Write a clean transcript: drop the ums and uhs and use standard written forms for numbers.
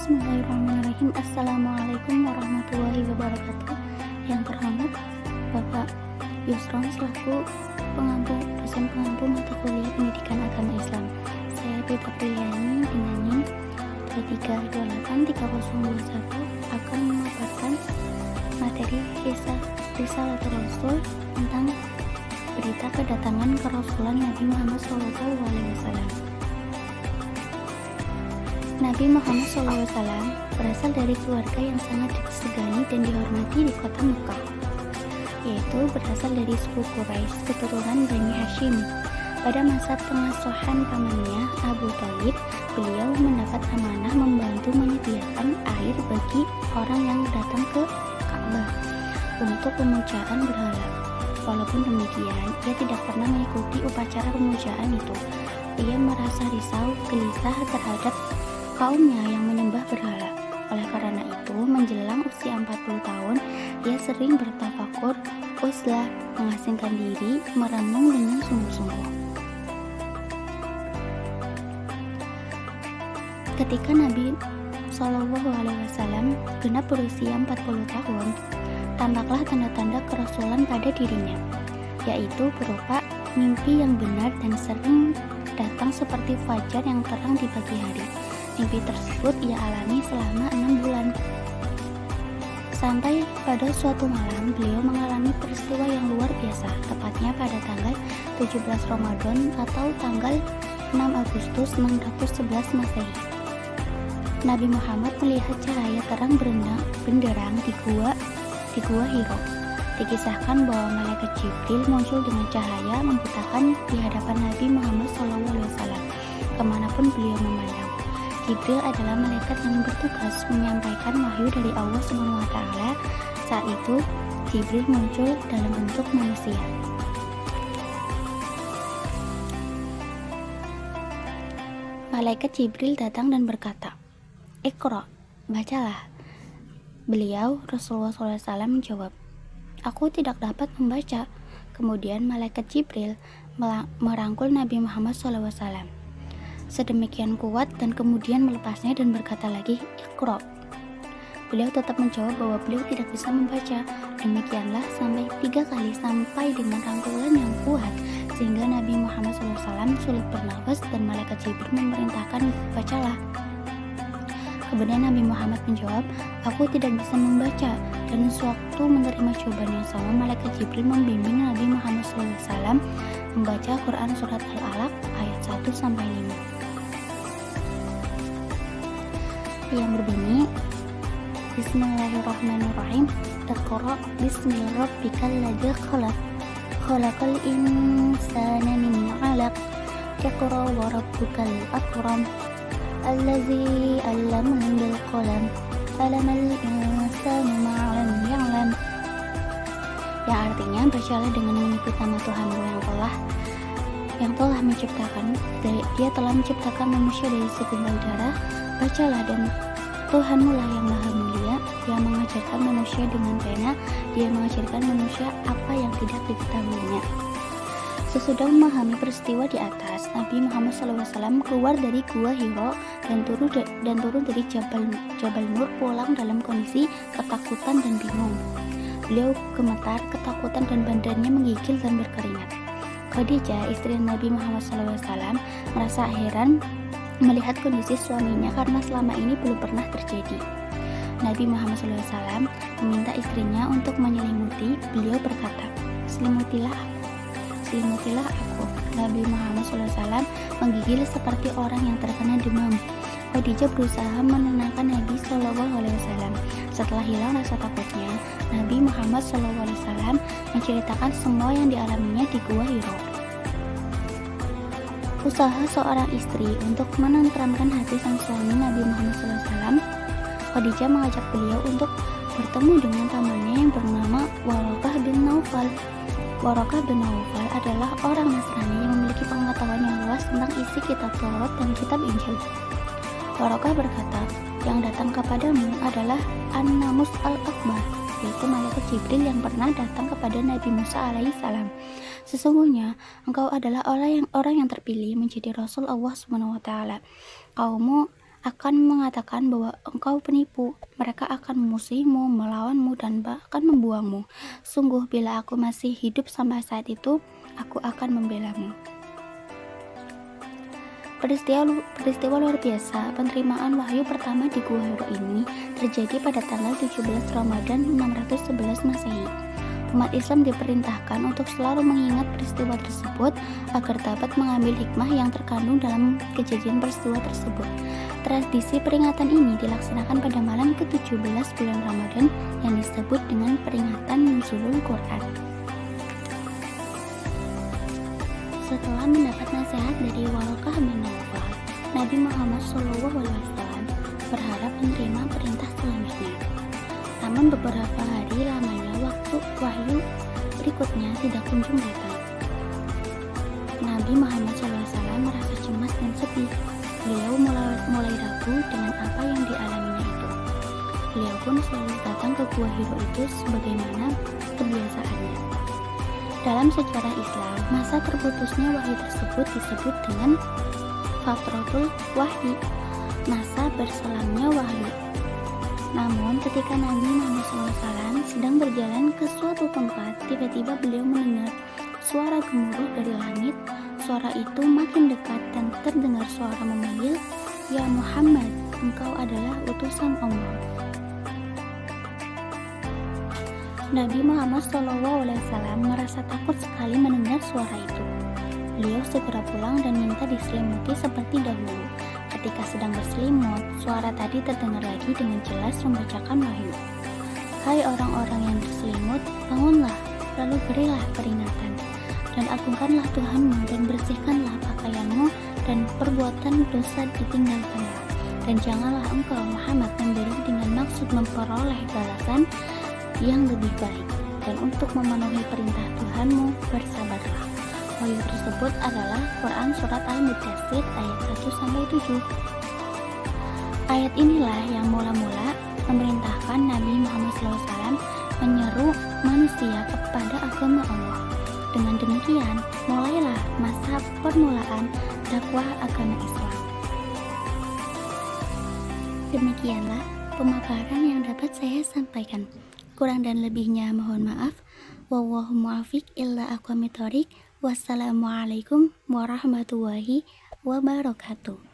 Bismillahirrahmanirrahim. Assalamualaikum warahmatullahi wabarakatuh. Yang terhormat Bapak Yusron selaku dosen pengampu mata kuliah pendidikan agama Islam. Saya Bebek Priliani dengan NIM 33283021 akan memaparkan materi kisah Risalatul Rasul tentang berita kedatangan kerasulan Nabi Muhammad SAW. Nabi Muhammad SAW berasal dari keluarga yang sangat disegani dan dihormati di kota Mekah, yaitu berasal dari suku Quraisy, keturunan Bani Hashim. Pada masa pengasuhan pamannya Abu Thalib, beliau mendapat amanah membantu menyediakan air bagi orang yang datang ke Ka'bah untuk pemujaan berhala. Walaupun demikian, ia tidak pernah mengikuti upacara pemujaan itu. Ia merasa risau, gelisah terhadap kaumnya yang menyembah berhala. Oleh karena itu, menjelang usia 40 tahun, ia sering bertafakur, uzlah, mengasingkan diri, merenung dengan sungguh-sungguh. Ketika Nabi SAW genap berusia 40 tahun, tampaklah tanda-tanda kerasulan pada dirinya, yaitu berupa mimpi yang benar dan sering datang seperti fajar yang terang di pagi hari. Mimpi tersebut ia alami selama 6 bulan. Sampai pada suatu malam, beliau mengalami peristiwa yang luar biasa, tepatnya pada tanggal 17 Ramadan atau tanggal 6 Agustus 611 Masehi. Nabi Muhammad melihat cahaya terang benderang di gua Hiro. Dikisahkan bahwa malaikat Jibril muncul dengan cahaya membutakan di hadapan Nabi Muhammad SAW kemanapun beliau memandang. Jibril adalah malaikat yang bertugas menyampaikan wahyu dari Allah SWT. Saat itu, Jibril muncul dalam bentuk manusia. Malaikat Jibril datang dan berkata, "Iqra, bacalah." Beliau, Rasulullah SAW, menjawab, "Aku tidak dapat membaca." Kemudian malaikat Jibril merangkul Nabi Muhammad SAW sedemikian kuat dan kemudian melepasnya dan berkata lagi, "Iqra." Beliau tetap menjawab bahwa beliau tidak bisa membaca. Demikianlah sampai 3 kali sampai dengan rangkulan yang kuat sehingga Nabi Muhammad SAW sulit bernafas dan malaikat Jibril memerintahkan, "Bacalah." Kemudian Nabi Muhammad menjawab, "Aku tidak bisa membaca." Dan sewaktu menerima jawaban yang sama, malaikat Jibril membimbing Nabi Muhammad SAW membaca Quran surat Al-Alaq ayat 1-5 yang berbunyi, "Bismillahirrahmanirrahim. Iqra bismi rabbikal ladzi khalaq. Khalaqal insana min 'alaq. Iqra wa rabbukal akram. Allazi 'allama bil qalam. 'Allamal insana ma 'lam ya'lam." Yang artinya, bacalah dengan menyebut nama Tuhanmu yang telah menciptakan. Dia telah menciptakan manusia dari segumpal darah. Bacalah, dan Tuhanmu lah yang maha mulia, yang mengajarkan manusia dengan pena. Dia mengajarkan manusia apa yang tidak diketahuinya. Sesudah memahami peristiwa di atas, Nabi Muhammad SAW keluar dari gua Hiro dan turun dari Jabal Nur, pulang dalam kondisi ketakutan dan bingung. Beliau gemetar, ketakutan, dan badannya menggigil dan berkeringat. Khadijah, istri Nabi Muhammad SAW, merasa heran melihat kondisi suaminya karena selama ini belum pernah terjadi. Nabi Muhammad SAW meminta istrinya untuk menyelimuti. Beliau berkata, selimutilah aku." Nabi Muhammad SAW menggigil seperti orang yang terkena demam. Khadijah berusaha menenangkan Nabi SAW. Setelah hilang rasa takutnya, Nabi Muhammad SAW menceritakan semua yang dialaminya di Gua Hiro. Usaha seorang istri untuk menenteramkan hati sang suami Nabi Muhammad SAW, Khadijah mengajak beliau untuk bertemu dengan temannya yang bernama Waraqah bin Naufal. Waraqah bin Naufal adalah orang Nasrani yang memiliki pengetahuan yang luas tentang isi kitab Taurat dan kitab Injil. Waraqah berkata, "Yang datang kepadamu adalah An-Namus Al-Akbar, yaitu malaikat Jibril yang pernah datang kepada Nabi Musa alaihissalam. Sesungguhnya engkau adalah orang yang terpilih menjadi Rasul Allah SWT. Kaummu akan mengatakan bahwa engkau penipu. Mereka akan memusuhimu, melawanmu, dan bahkan membuangmu. Sungguh, bila aku masih hidup sampai saat itu, aku akan membelamu. Peristiwa luar biasa penerimaan wahyu pertama di Gua Hira ini terjadi pada tanggal 17 Ramadan 611 Masehi. Umat Islam diperintahkan untuk selalu mengingat peristiwa tersebut agar dapat mengambil hikmah yang terkandung dalam kejadian peristiwa tersebut. Tradisi peringatan ini dilaksanakan pada malam ke-17 bulan Ramadan yang disebut dengan peringatan Nuzulul Quran. Setelah mendapat nasihat dari Waraqah bin Naufal, Nabi Muhammad SAW berharap menerima perintah selanjutnya. Namun beberapa hari lamanya waktu wahyu berikutnya tidak kunjung datang. Nabi Muhammad SAW merasa cemas dan sedih. Beliau mulai ragu dengan apa yang dialaminya itu. Beliau pun selalu datang ke Gua Hira itu sebagaimana kebiasaannya. Dalam sejarah Islam, masa terputusnya wahyu tersebut disebut dengan Fatratul Wahyi, masa berselangnya wahyu. Namun, ketika Nabi Muhammad SAW sedang berjalan ke suatu tempat, tiba-tiba beliau mendengar suara gemuruh dari langit. Suara itu makin dekat dan terdengar suara memanggil, "Ya Muhammad, engkau adalah utusan Allah." Nabi Muhammad SAW merasa takut sekali mendengar suara itu. Beliau segera pulang dan minta diselimuti seperti dahulu. Ketika sedang berselimut, suara tadi terdengar lagi dengan jelas membacakan wahyu. "Hai orang-orang yang berselimut, bangunlah, lalu berilah peringatan, dan agungkanlah Tuhanmu dan bersihkanlah pakaianmu dan perbuatan dosa ditinggalkanlah. Dan janganlah engkau Muhammad memberi dengan maksud memperoleh balasan yang lebih baik, dan untuk memenuhi perintah Tuhanmu bersabarlah." Wahyu tersebut adalah Quran Surat Al-Mudaththir ayat 1-7. Ayat inilah yang mula-mula memerintahkan Nabi Muhammad SAW menyeru manusia kepada agama Allah. Dengan demikian, mulailah masa permulaan dakwah agama Islam. Demikianlah pemaparan yang dapat saya sampaikan. Kurang dan lebihnya mohon maaf. Wallahu muwaffiq illa aqwamit thoriq. Wassalamualaikum warahmatullahi wabarakatuh.